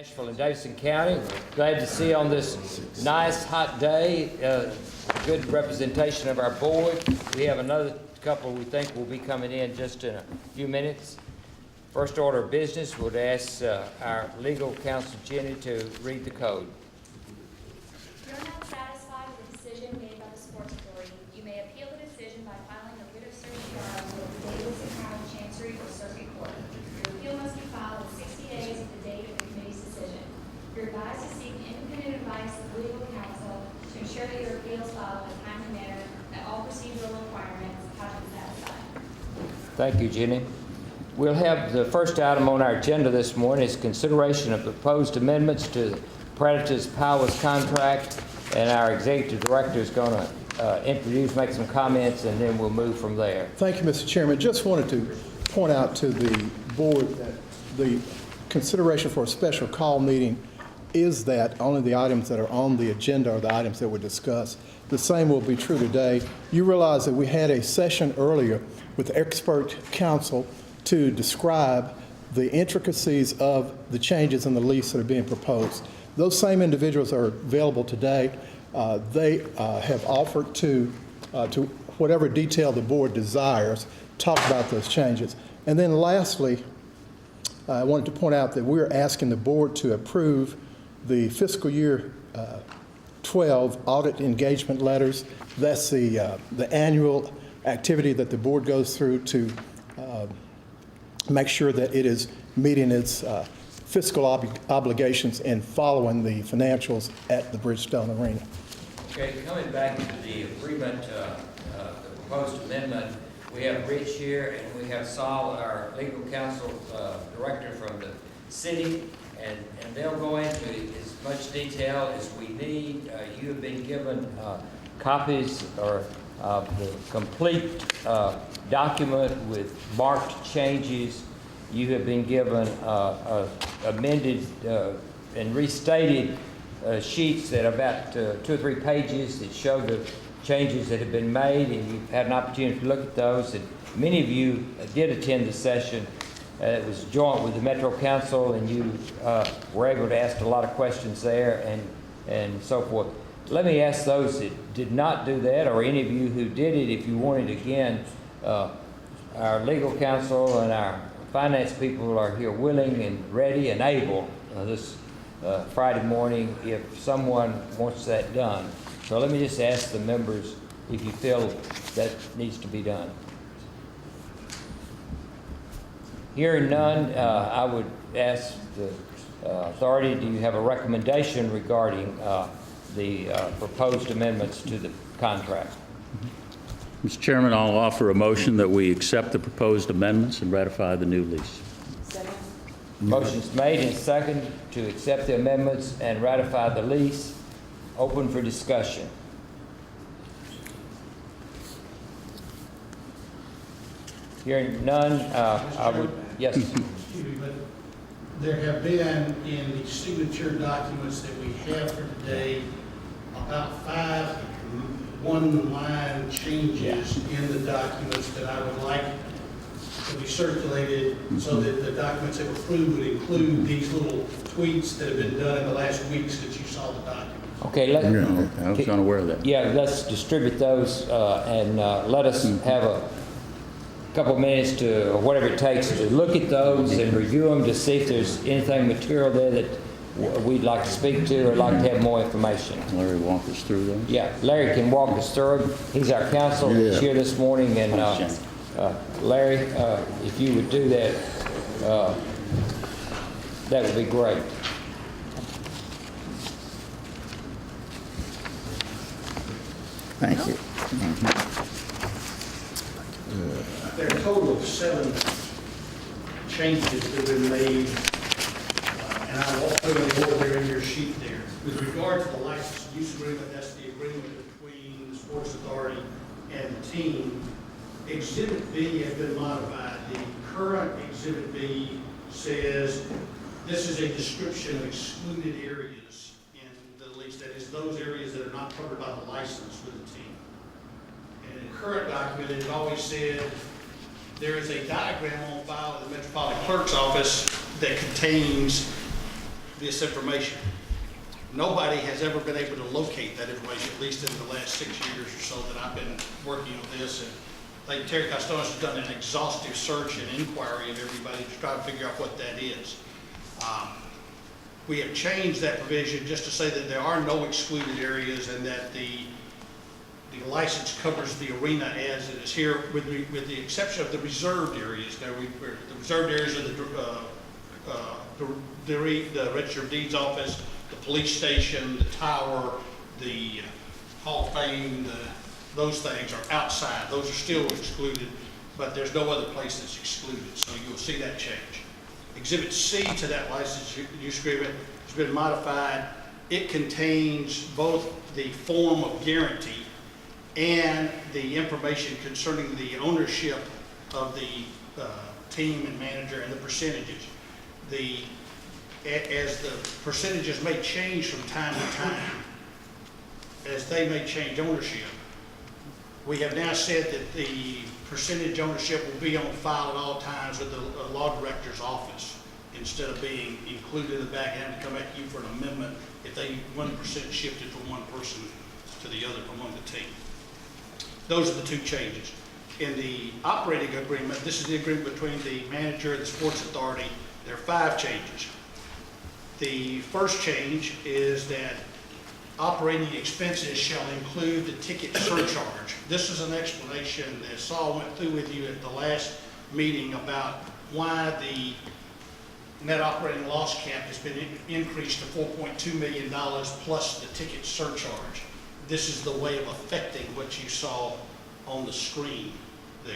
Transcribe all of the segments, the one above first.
Nashville and Davidson County. Glad to see on this nice hot day, good representation of our board. We have another couple we think will be coming in just in a few minutes. First order of business, would ask our legal counsel Jenny to read the code. If you're not satisfied with the decision made by the Sports Authority, you may appeal the decision by filing a writ of certiorari with the Davidson County Chancery or Circuit Court. Your appeal must be filed within 60 days of the date of the committee's decision. You're advised to seek independent advice of legal counsel to ensure that your appeal is filed in a timely manner and all procedural requirements have been satisfied. Thank you, Jenny. We'll have the first item on our agenda this morning is consideration of proposed amendments to the Predators Powers contract, and our executive director is going to introduce, make some comments, and then we'll move from there. Thank you, Mr. Chairman. Just wanted to point out to the board that the consideration for a special call meeting is that only the items that are on the agenda are the items that were discussed. The same will be true today. You realize that we had a session earlier with expert counsel to describe the intricacies of the changes in the lease that are being proposed. Those same individuals are available today. They have offered to whatever detail the board desires, talk about those changes. And then lastly, I wanted to point out that we're asking the board to approve the fiscal year 12 audit engagement letters. That's the annual activity that the board goes through to make sure that it is meeting its fiscal obligations and following the financials at the Bridgestone Arena. Okay, coming back to the agreement, the proposed amendment, we have Rich here and we have Saul, our legal counsel director from the city, and they'll go into as much detail as we need. You have been given copies or the complete document with marked changes. You have been given amended and restated sheets that are about 2 or 3 pages that show the changes that have been made, and you've had an opportunity to look at those. And many of you did attend the session. It was joint with the Metro Council, and you were able to ask a lot of questions there and so forth. Let me ask those that did not do that, or any of you who did it, if you wanted again, our legal counsel and our finance people are here willing and ready and able this Friday morning if someone wants that done. So let me just ask the members if you feel that needs to be done. Hearing none, I would ask the authority, do you have a recommendation regarding the proposed amendments to the contract? Mr. Chairman, I'll offer a motion that we accept the proposed amendments and ratify the new lease. Second. Motion's made and second to accept the amendments and ratify the lease. Open for discussion. Hearing none, I would, yes. Excuse me, but there have been in the signature documents that we have for today about 5 one-line changes in the documents that I would like to be circulated so that the documents that were approved would include these little tweaks that have been done in the last weeks that you saw the document. Okay, I was unaware of that. yeah, let's distribute those and let us have a couple minutes to, or whatever it takes, to look at those and review them to see if there's anything material there that we'd like to speak to or like to have more information. Larry, walk us through those. Yeah, Larry can walk us through them. He's our counsel that's here this morning, and Larry, if you would do that, that would be great. Thank you. There are a total of 7 changes that have been made, and I will put them over there in your sheet there. With regard to the license use agreement, that's the agreement between the Sports Authority and the team. Exhibit B has been modified. The current Exhibit B says this is a description of excluded areas in the lease. That is, those areas that are not covered by the license with the team. And in the current document, it always said there is a diagram on file at the Metropolitan Clerk's office that contains this information. Nobody has ever been able to locate that information, at least in the last 6 years or so that I've been working on this. And like Terry Costones has done an exhaustive search and inquiry of everybody to try to figure out what that is. We have changed that provision just to say that there are no excluded areas and that the license covers the arena as it is here, with the exception of the reserved areas. The reserved areas are the Register of Deeds office, the police station, the tower, the Hall of Fame, those things are outside. Those are still excluded, but there's no other place that's excluded, so you'll see that change. Exhibit C to that license use agreement has been modified. It contains both the form of guarantee and the information concerning the ownership of the team and manager and the percentages. As the percentages may change from time to time, as they may change ownership, we have now said that the percentage ownership will be on file at all times with the law director's office instead of being included in the back and having to come back to you for an amendment if they 1% shifted from one person to the other among the team. Those are the two changes. In the operating agreement, this is the agreement between the manager and the sports authority. There are 5 changes. The first change is that operating expenses shall include the ticket surcharge. This is an explanation that Saul went through with you at the last meeting about why the net operating loss cap has been increased to $4.2 million plus the ticket surcharge. This is the way of affecting what you saw on the screen there.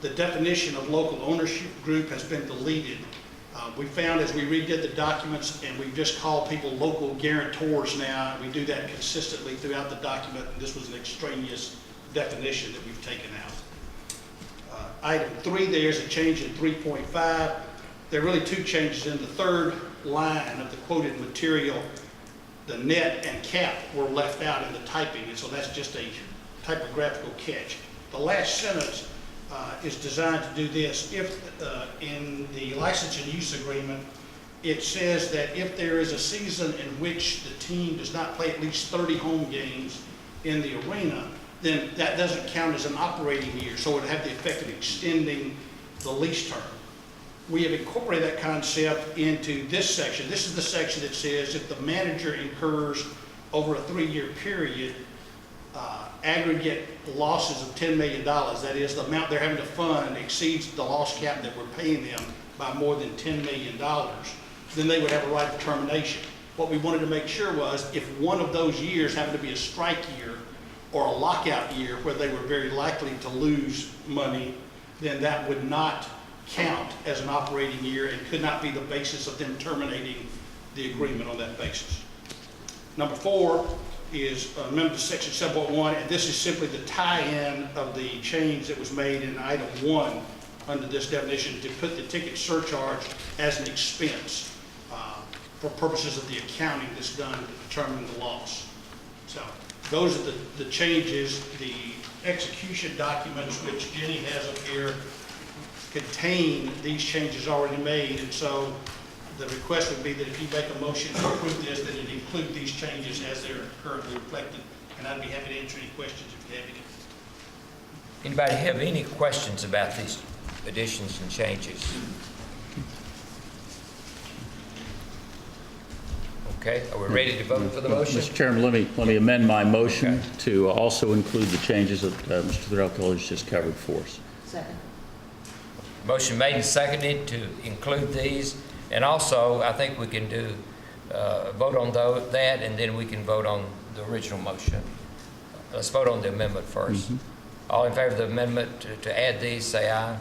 The definition of local ownership group has been deleted. We found as we redid the documents, and we just call people local guarantors now, we do that consistently throughout the document, and this was an extraneous definition that we've taken out. Item 3, there's a change in 3.5. There are really 2 changes in the third line of the quoted material. The net and cap were left out in the typing, and so that's just a typographical catch. The last sentence is designed to do this. If in the license and use agreement, it says that if there is a season in which the team does not play at least 30 home games in the arena, then that doesn't count as an operating year, so it would have the effect of extending the lease term. We have incorporated that concept into this section. This is the section that says if the manager incurs over a 3-year period aggregate losses of $10 million, that is, the amount they're having to fund exceeds the loss cap that we're paying them by more than $10 million, then they would have a right of termination. What we wanted to make sure was if one of those years happened to be a strike year or a lockout year where they were very likely to lose money, then that would not count as an operating year and could not be the basis of them terminating the agreement on that basis. Number 4 is amendment to section 7.1, and this is simply the tie-in of the change that was made in item 1 under this definition to put the ticket surcharge as an expense for purposes of the accounting that's done to determine the loss. So those are the changes. The execution documents, which Jenny has up here, contain these changes already made, and so the request would be that if you make a motion to approve this, that it include these changes as they're currently reflected, and I'd be happy to answer any questions if you have any. Anybody have any questions about these additions and changes? Okay, are we ready to vote for the motion? Mr. Chairman, let me amend my motion Okay. to also include the changes that Mr. Threlkel has just covered for us. Second. Motion made and seconded to include these, and also I think we can do vote on that, and then we can vote on the original motion. Let's vote on the amendment first. All in favor of the amendment to add these, say aye.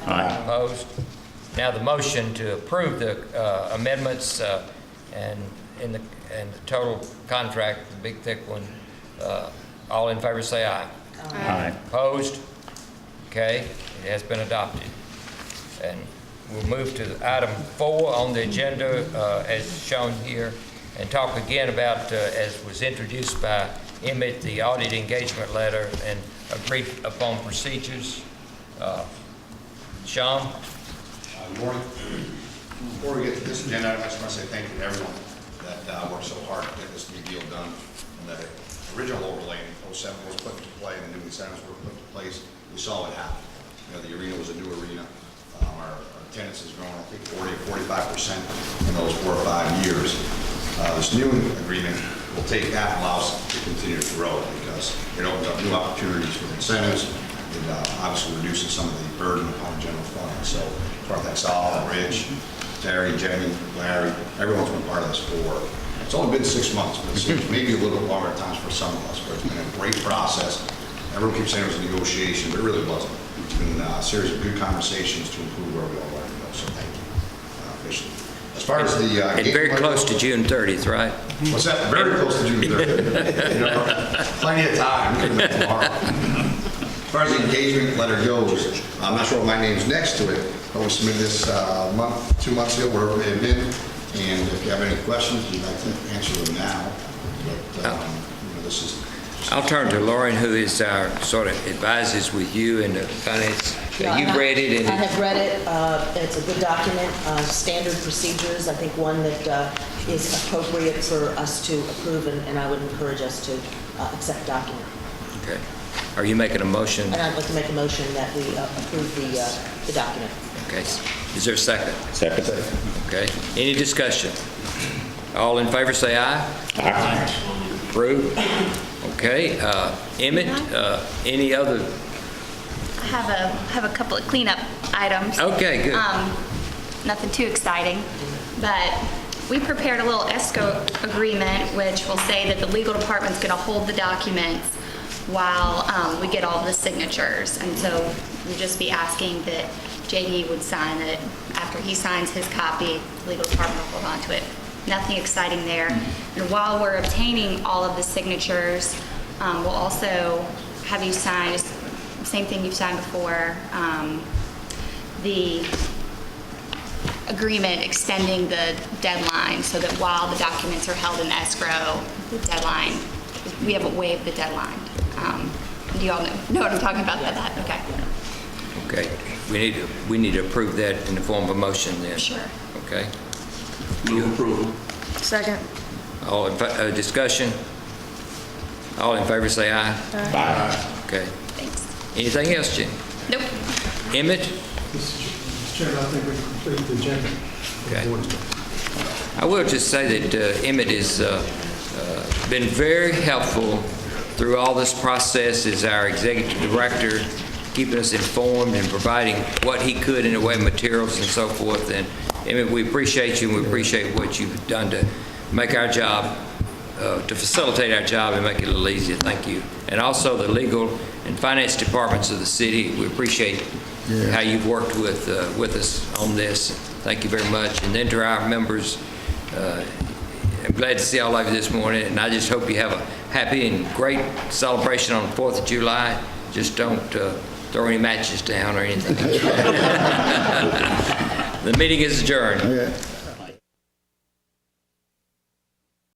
Aye. Opposed? Now the motion to approve the amendments and the total contract, the big thick one. All in favor, say aye. Aye. Opposed? Okay, it has been adopted. And we'll move to item 4 on the agenda as shown here, and talk again about, as was introduced by Emmett, the audit engagement letter and agreed upon procedures. Sean? Good morning. Before we get to this agenda, I just want to say thank you to everyone that worked so hard to get this new deal done. And that original overlay in 07 was put into play, and the new incentives were put into place. We saw it happen. You know, the arena was a new arena. Our attendance has grown, I think, 40 or 45% in those 4 or 5 years. This new agreement will take that and allow us to continue to grow because it opens up new opportunities for incentives. It obviously reduces some of the burden upon the general fund. So, Sal, Rich, Terry, Jenny, Larry, everyone's been part of this for, it's only been 6 months, but it seems maybe a little bit longer at times for some of us, but it's been a great process. Everyone keeps saying it was a negotiation, but it really wasn't. It's been a series of good conversations to improve where we all want to go, so thank you, officially. As far as the... And very close to June 30th, right? What's that? Very close to June 30th. You know, plenty of time, we can do that tomorrow. As far as the engagement letter goes, I'm not sure what my name's next to it, but we submitted this 2 months ago, wherever it may have been. And if you have any questions, we'd like to answer them now. But, you know, this is... I'll turn to Lauren, who is our sort of advises with you and the finance. Yeah, You've read it, and I have read it. It's a good document, standard procedures. I think one that is appropriate for us to approve, and I would encourage us to accept the document. okay. Are you making a motion? And I'd like to make a motion that we approve the document. Okay. Is there a second? Second. Okay. Any discussion? All in favor, say aye. Aye. Approved. Okay. Emmett, any other? I have a couple of cleanup items. Okay, good. Nothing too exciting, but we prepared a little escrow agreement, which will say that the legal department's going to hold the documents while we get all the signatures. And so we'll just be asking that JD would sign it. After he signs his copy, the legal department will hold on to it. Nothing exciting there. And while we're obtaining all of the signatures, we'll also have you sign, just same thing you've signed before, the agreement extending the deadline so that while the documents are held in escrow, the deadline, we haven't waived the deadline. Do you all know what I'm talking about? That? Okay. Okay. We need to approve that in the form of a motion then. Sure. Okay. Move approval. Second. All in discussion? All in favor, say aye. Aye. Okay. Thanks. Anything else, Jim? Nope. Emmett? Mr. Chairman, I think we completed the agenda. Okay. I will just say that Emmett has been very helpful through all this process as our executive director, keeping us informed and providing what he could in the way of materials and so forth. And Emmett, we appreciate you, and we appreciate what you've done to make our job, to facilitate our job and make it a little easier. Thank you. And also the legal and finance departments of the city, we appreciate how you've worked with us on this. Thank you very much. And then to our members, I'm glad to see all of you this morning, and I just hope you have a happy and great celebration on the 4th of July. Just don't throw any matches down or anything. The meeting is adjourned. Okay.